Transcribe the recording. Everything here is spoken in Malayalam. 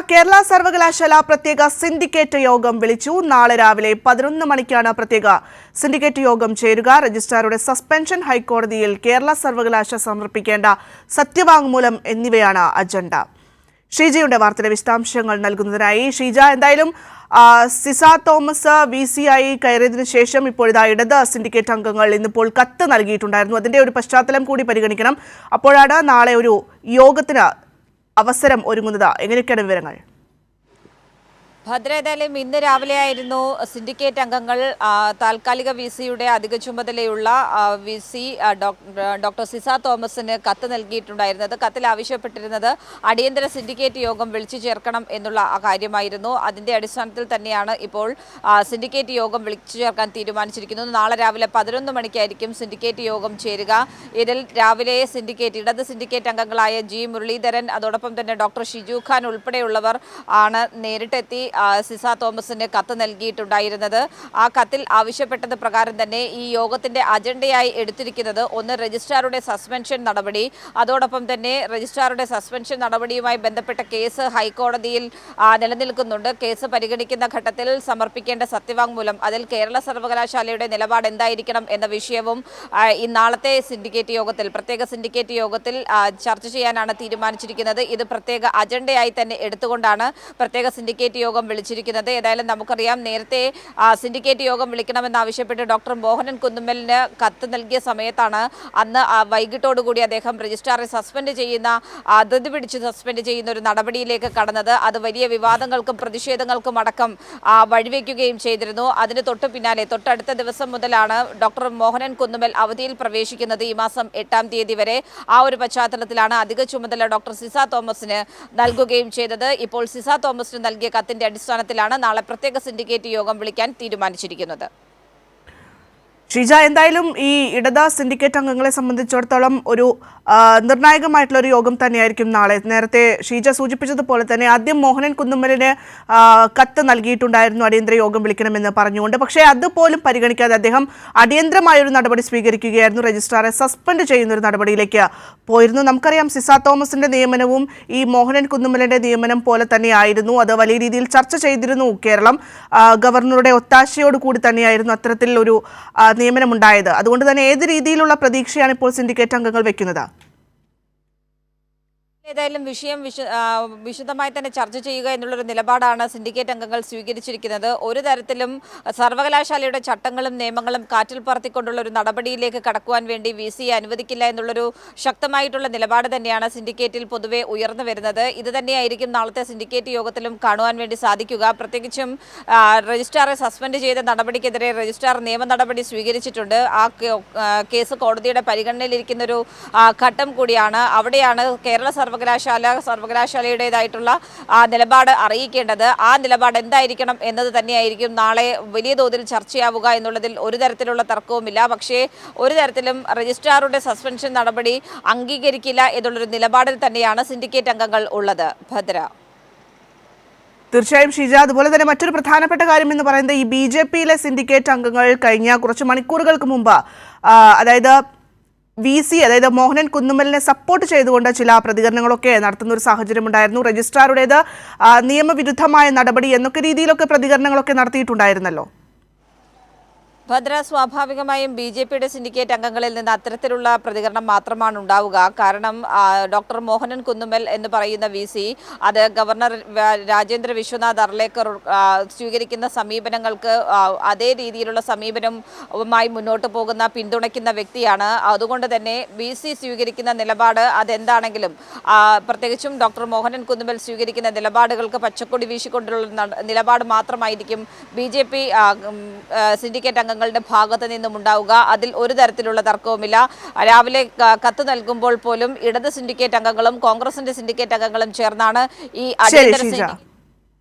കേരള സർവകലാശാല പ്രത്യേക സിൻഡിക്കേറ്റ് യോഗം വിളിച്ചു. നാളെ രാവിലെ 11 മണിക്കാണ് പ്രത്യേക സിൻഡിക്കേറ്റ് യോഗം ചേരുക. രജിസ്ട്രാറുടെ സസ്പെൻഷൻ, ഹൈക്കോടതിയിൽ കേരള സർവകലാശാല സമർപ്പിക്കേണ്ട സത്യവാങ്മൂലം എന്നിവയാണ് അജണ്ട. ഷീജയുടെ വാർത്തയുടെ വിശദാംശങ്ങൾ നൽകുന്നതിനായി ഷീജ, എന്തായാലും സിസ തോമസ് VC ആയി കയറിയതിനു ശേഷം ഇപ്പോഴിതാ ഇടത് സിൻഡിക്കേറ്റ് അംഗങ്ങൾ ഇന്നിപ്പോൾ കത്ത് നൽകിയിട്ടുണ്ടായിരുന്നു. അതിന്റെ ഒരു പശ്ചാത്തലം കൂടി പരിഗണിക്കണം. അപ്പോഴാണ് നാളെ ഒരു യോഗത്തിന് അവസരം ഒരുങ്ങുന്നത്. എങ്ങനെയൊക്കെയാണ് വിവരങ്ങൾ? ഭദ്ര, ഏതായാലും ഇന്ന് രാവിലെയായിരുന്നു സിൻഡിക്കേറ്റ് അംഗങ്ങൾ താൽക്കാലിക VCയുടെ അധിക ചുമതലയുള്ള VC ഡോക്ടർ സിസ തോമസിന് കത്ത് നൽകിയിട്ടുണ്ടായിരുന്നത്. കത്തിൽ ആവശ്യപ്പെട്ടിരുന്നത് അടിയന്തര സിൻഡിക്കേറ്റ് യോഗം വിളിച്ചു ചേർക്കണം എന്നുള്ള കാര്യമായിരുന്നു. അതിന്റെ അടിസ്ഥാനത്തിൽ തന്നെയാണ് ഇപ്പോൾ സിൻഡിക്കേറ്റ് യോഗം വിളിച്ചു ചേർക്കാൻ തീരുമാനിച്ചിരിക്കുന്നത്. നാളെ രാവിലെ 11 മണിക്കായിരിക്കും സിൻഡിക്കേറ്റ് യോഗം ചേരുക. ഇതിൽ രാവിലെ ഇടത് സിൻഡിക്കേറ്റ് അംഗങ്ങളായ G മുരളീധരൻ, അതോടൊപ്പം തന്നെ ഡോക്ടർ ഷിജു ഖാൻ ഉൾപ്പെടെയുള്ളവർ ആണ് നേരിട്ടെത്തി സിസ തോമസിന് കത്ത് നൽകിയിട്ടുണ്ടായിരുന്നത്. ആ കത്തിൽ ആവശ്യപ്പെട്ടത് പ്രകാരം തന്നെ ഈ യോഗത്തിന്റെ അജണ്ടയായി എടുത്തിരിക്കുന്നത് ഒന്ന്, രജിസ്ട്രാറുടെ സസ്പെൻഷൻ നടപടി, അതോടൊപ്പം തന്നെ രജിസ്ട്രാറുടെ സസ്പെൻഷൻ നടപടിയുമായി ബന്ധപ്പെട്ട കേസ് ഹൈക്കോടതിയിൽ നിലനിൽക്കുന്നുണ്ട്. കേസ് പരിഗണിക്കുന്ന ഘട്ടത്തിൽ സമർപ്പിക്കേണ്ട സത്യവാങ്മൂലം, അതിൽ കേരള സർവകലാശാലയുടെ നിലപാട് എന്തായിരിക്കണം എന്ന വിഷയവും ഈ നാളത്തെ പ്രത്യേക സിൻഡിക്കേറ്റ് യോഗത്തിൽ ചർച്ച ചെയ്യാനാണ് തീരുമാനിച്ചിരിക്കുന്നത്. ഇത് പ്രത്യേക അജണ്ടയായി തന്നെ എടുത്തുകൊണ്ടാണ് പ്രത്യേക സിൻഡിക്കേറ്റ് യോഗം വിളിച്ചിരിക്കുന്നത്. ഏതായാലും നമുക്കറിയാം, നേരത്തെ സിൻഡിക്കേറ്റ് യോഗം വിളിക്കണമെന്നാവശ്യപ്പെട്ട് ഡോക്ടർ മോഹനൻ കുന്നുമ്മലിന് കത്ത് നൽകിയ സമയത്താണ് അന്ന് വൈകിട്ടോടുകൂടി അദ്ദേഹം രജിസ്ട്രാറെ സസ്പെൻഡ് ചെയ്യുന്ന ഒരു നടപടിയിലേക്ക് കടന്നത്. അത് വലിയ വിവാദങ്ങൾക്കും പ്രതിഷേധങ്ങൾക്കും അടക്കം വഴിവെക്കുകയും ചെയ്തിരുന്നു. അതിന് തൊട്ടടുത്ത ദിവസം മുതലാണ് ഡോക്ടർ മോഹനൻ കുന്നുമ്മൽ അവധിയിൽ പ്രവേശിക്കുന്നത്, ഈ മാസം 8-ാം തീയതി വരെ. ആ ഒരു പശ്ചാത്തലത്തിലാണ് അധിക ചുമതല ഡോക്ടർ സിസ തോമസിന് നൽകുകയും ചെയ്തത്. ഇപ്പോൾ സിസ തോമസിന് നൽകിയ കത്തിന്റെ അടിസ്ഥാനത്തിലാണ് നാളെ പ്രത്യേക സിൻഡിക്കേറ്റ് യോഗം വിളിക്കാൻ തീരുമാനിച്ചിരിക്കുന്നത്. ഷീജ, എന്തായാലും ഈ ഇടത് സിൻഡിക്കേറ്റ് അംഗങ്ങളെ സംബന്ധിച്ചിടത്തോളം ഒരു നിർണായകമായിട്ടുള്ള ഒരു യോഗം തന്നെയായിരിക്കും നാളെ. നേരത്തെ ഷീജ സൂചിപ്പിച്ചതുപോലെ തന്നെ ആദ്യം മോഹനൻ കുന്നുമ്മലിന് കത്ത് നൽകിയിട്ടുണ്ടായിരുന്നു അടിയന്തര യോഗം വിളിക്കണമെന്ന് പറഞ്ഞുകൊണ്ട്. പക്ഷേ അതുപോലും പരിഗണിക്കാതെ അദ്ദേഹം അടിയന്തരമായൊരു നടപടി സ്വീകരിക്കുകയായിരുന്നു. രജിസ്ട്രാറെ സസ്പെൻഡ് ചെയ്യുന്ന ഒരു നടപടിയിലേക്ക് പോയിരുന്നു. നമുക്കറിയാം, സിസ തോമസിന്റെ നിയമനവും ഈ മോഹനൻ കുന്നുമ്മലിന്റെ നിയമനം പോലെ തന്നെയായിരുന്നു. അത് വലിയ രീതിയിൽ ചർച്ച ചെയ്തിരുന്നു കേരളം. ഗവർണറുടെ ഒത്താശയോട് കൂടി തന്നെയായിരുന്നു അത്തരത്തിൽ ഒരു നിയമനമുണ്ടായത്. അതുകൊണ്ട് തന്നെ ഏത് രീതിയിലുള്ള പ്രതീക്ഷയാണ് ഇപ്പോൾ സിൻഡിക്കേറ്റ് അംഗങ്ങൾ വെക്കുന്നത്? ഏതായാലും വിഷയം വിശദമായി തന്നെ ചർച്ച ചെയ്യുക എന്നുള്ളൊരു നിലപാടാണ് സിൻഡിക്കേറ്റ് അംഗങ്ങൾ സ്വീകരിച്ചിരിക്കുന്നത്. ഒരു തരത്തിലും സർവകലാശാലയുടെ ചട്ടങ്ങളും നിയമങ്ങളും കാറ്റിൽ പറത്തിക്കൊണ്ടുള്ള ഒരു നടപടിയിലേക്ക് കടക്കുവാൻ വേണ്ടി VC അനുവദിക്കില്ല എന്നുള്ളൊരു ശക്തമായിട്ടുള്ള നിലപാട് തന്നെയാണ് സിൻഡിക്കേറ്റിൽ പൊതുവെ ഉയർന്നു വരുന്നത്. ഇത് തന്നെയായിരിക്കും നാളത്തെ സിൻഡിക്കേറ്റ് യോഗത്തിലും കാണുവാൻ വേണ്ടി സാധിക്കുക. പ്രത്യേകിച്ചും രജിസ്ട്രാറെ സസ്പെൻഡ് ചെയ്ത നടപടിക്കെതിരെ രജിസ്ട്രാർ നിയമ നടപടി സ്വീകരിച്ചിട്ടുണ്ട്. ആ കേസ് കോടതിയുടെ പരിഗണനയിലിരിക്കുന്നൊരു ഘട്ടം കൂടിയാണ്. അവിടെയാണ് കേരള സർവകലാശാലയുടേതായിട്ടുള്ള നിലപാട് അറിയിക്കേണ്ടത്. ആ നിലപാട് എന്തായിരിക്കണം എന്നത് തന്നെയായിരിക്കും നാളെ വലിയ തോതിൽ ചർച്ചയാവുക എന്നുള്ളതിൽ ഒരു തരത്തിലുള്ള തർക്കവുമില്ല. പക്ഷേ ഒരു തരത്തിലും രജിസ്ട്രാറുടെ സസ്പെൻഷൻ നടപടി അംഗീകരിക്കില്ല എന്നുള്ളൊരു നിലപാടിൽ തന്നെയാണ് സിൻഡിക്കേറ്റ് അംഗങ്ങൾ ഉള്ളത്. ഭദ്ര, തീർച്ചയായും ഷീജ, അതുപോലെ തന്നെ മറ്റൊരു പ്രധാനപ്പെട്ട കാര്യം എന്ന് പറയുന്നത് ഈ BJPയിലെ സിൻഡിക്കേറ്റ് അംഗങ്ങൾ കഴിഞ്ഞ കുറച്ച് മണിക്കൂറുകൾക്ക് മുമ്പ് അതായത് അതായത് മോഹനൻ കുന്നുമ്മലിനെ സപ്പോർട്ട് ചെയ്തുകൊണ്ട് ചില പ്രതികരണങ്ങളൊക്കെ നടത്തുന്ന ഒരു സാഹചര്യം ഉണ്ടായിരുന്നു. രജിസ്ട്രാറുടേത് നിയമവിരുദ്ധമായ നടപടി എന്നൊക്കെ രീതിയിലൊക്കെ പ്രതികരണങ്ങളൊക്കെ നടത്തിയിട്ടുണ്ടായിരുന്നല്ലോ. ഭദ്ര, സ്വാഭാവികമായും BJPയുടെ സിൻഡിക്കേറ്റ് അംഗങ്ങളിൽ നിന്ന് അത്തരത്തിലുള്ള പ്രതികരണം മാത്രമാണ് ഉണ്ടാവുക. കാരണം ഡോക്ടർ മോഹനൻ കുന്നുമ്മൽ എന്ന് പറയുന്ന VC അത് ഗവർണർ രാജേന്ദ്ര വിശ്വനാഥ് അർലേക്കർ സ്വീകരിക്കുന്ന സമീപനങ്ങൾക്ക് അതേ രീതിയിലുള്ള സമീപനവുമായി മുന്നോട്ട് പിന്തുണയ്ക്കുന്ന വ്യക്തിയാണ്. അതുകൊണ്ട് തന്നെ VC സ്വീകരിക്കുന്ന നിലപാട് അതെന്താണെങ്കിലും, പ്രത്യേകിച്ചും ഡോക്ടർ മോഹനൻ കുന്നുമ്മൽ സ്വീകരിക്കുന്ന നിലപാടുകൾക്ക് പച്ചക്കൊടി വീശിക്കൊണ്ടുള്ള നിലപാട് മാത്രമായിരിക്കും BJP സിൻഡിക്കേറ്റ് അംഗങ്ങൾ ഭാഗത്ത് നിന്നും ഉണ്ടാവുക. അതിൽ ഒരു തരത്തിലുള്ള തർക്കവുമില്ല. രാവിലെ കത്ത് നൽകുമ്പോൾ പോലും ഇടത് സിൻഡിക്കേറ്റ് അംഗങ്ങളും കോൺഗ്രസിന്റെ സിൻഡിക്കേറ്റ് അംഗങ്ങളും ചേർന്നാണ് ഈ അടിയന്തര